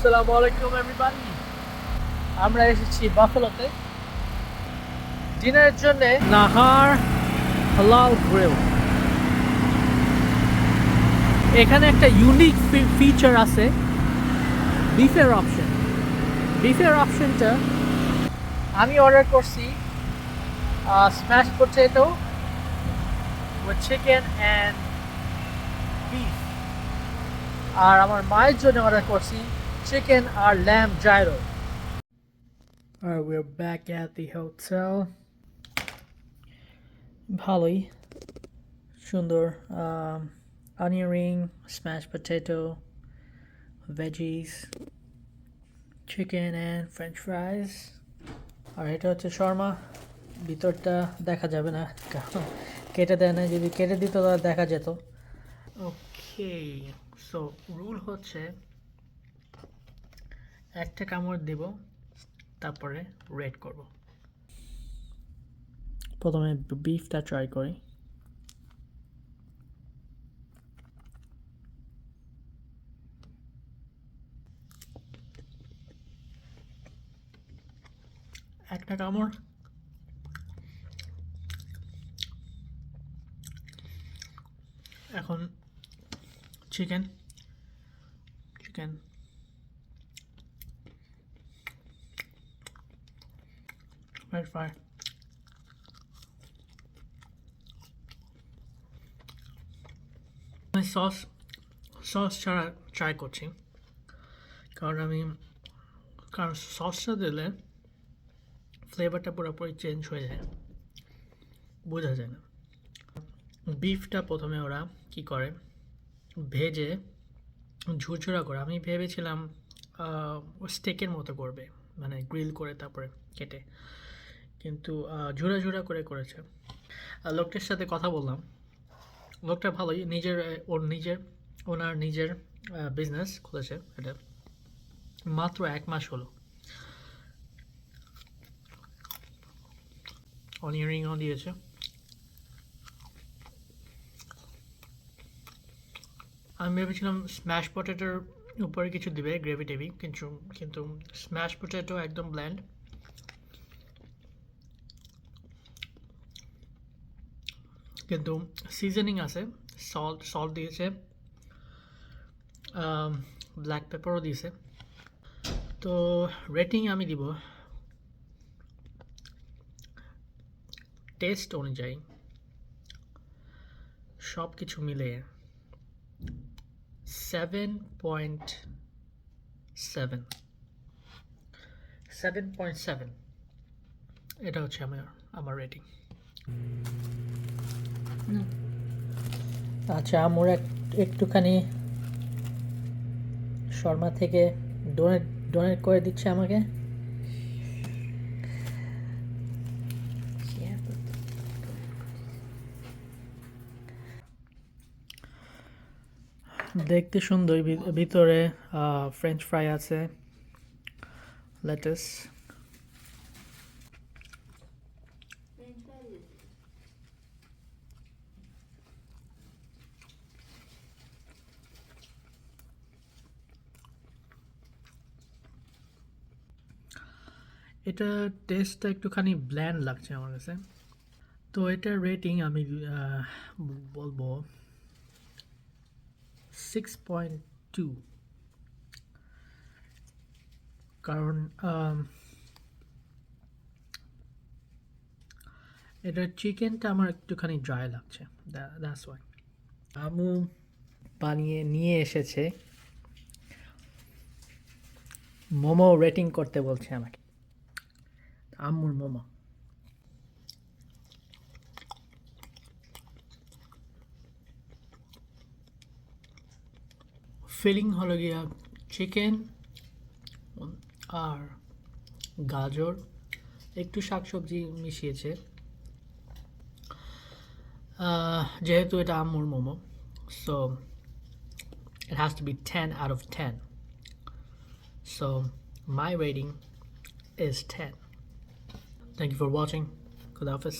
আসসালামু আলাইকুম এভরিবডি। আমরা এসেছি বাফেলোতে ডিনারের জন্য। নাহার হালাল গ্রিল। এখানে একটা ইউনিক ফিচার আছে, বিফের অপশন। বিফের অপশনটা আমি অর্ডার করছি smash potato with chicken and beef, আর আমার মায়ের জন্য অর্ডার করছি চিকেন আর lamb gyro. Alright, we're back at the hotel. ভালোই সুন্দর, onion ring, smashed potato, veggies, chicken and french fries. আর এটা হচ্ছে শর্মা। ভিতরটা দেখা যাবে না কারণ কেটে দেয় না, যদি কেটে দিত তাহলে দেখা যেত। ওকে, সো রুল হচ্ছে একটা কামড় দেব, তারপরে রেড করব। প্রথমে বিফটা ট্রাই করি। একটা কামড়, এখন চিকেন চিকেন ফ্রেঞ্চ ফ্রাই। আমি সস ছাড়া ট্রাই করছি, কারণ সসটা দিলে ফ্লেভারটা পুরোপুরি চেঞ্জ হয়ে যায়, বোঝা যায় না। বিফটা প্রথমে ওরা কি করে, ভেজে ঝুরঝুরা করে। আমি ভেবেছিলাম স্টেকের মতো করবে, মানে গ্রিল করে তারপরে কেটে, কিন্তু ঝুরা ঝুরা করে করেছে। লোকটার সাথে কথা বললাম, লোকটা ভালোই, ওনার নিজের বিজনেস খুলেছে। এটা মাত্র 1 মাস হলো। অনিয়ন রিংও দিয়েছে। আমি ভেবেছিলাম স্ম্যাশ পটেটোর উপরে কিছু দিবে, গ্রেভি টেভি, কিন্তু স্ম্যাশ পটেটো একদম ব্ল্যান্ড। কিন্তু সিজনিং আছে, সল্ট দিয়েছে, ব্ল্যাক পেপারও দিয়েছে। তো রেটিং আমি দিব টেস্ট অনুযায়ী, সব কিছু মিলে 7.7। এটা হচ্ছে আমার রেটিং। আচ্ছা, আমার একটুখানি শর্মা থেকে ডোনেট করে দিচ্ছে আমাকে। দেখতে সুন্দর, ভিতরে ফ্রেঞ্চ ফ্রাই আছে, লেটাস। এটা টেস্টটা একটুখানি ব্ল্যান্ড লাগছে আমার কাছে। তো এটার রেটিং আমি বলবো 6.2, কারণ এটার চিকেনটা আমার একটুখানি ড্রাই লাগছে, দ্যাটস ওয়াই। আমু বানিয়ে নিয়ে এসেছে, মোমো রেটিং করতে বলছে আমাকে, আম্মুর মোমো। ফিলিং হলো গিয়া চিকেন আর গাজর, একটু শাকসবজি মিশিয়েছে। যেহেতু এটা আম্মুর momo, so it has to be 10 out of 10. So my rating is 10. Thank you for watching. Khuda Hafiz.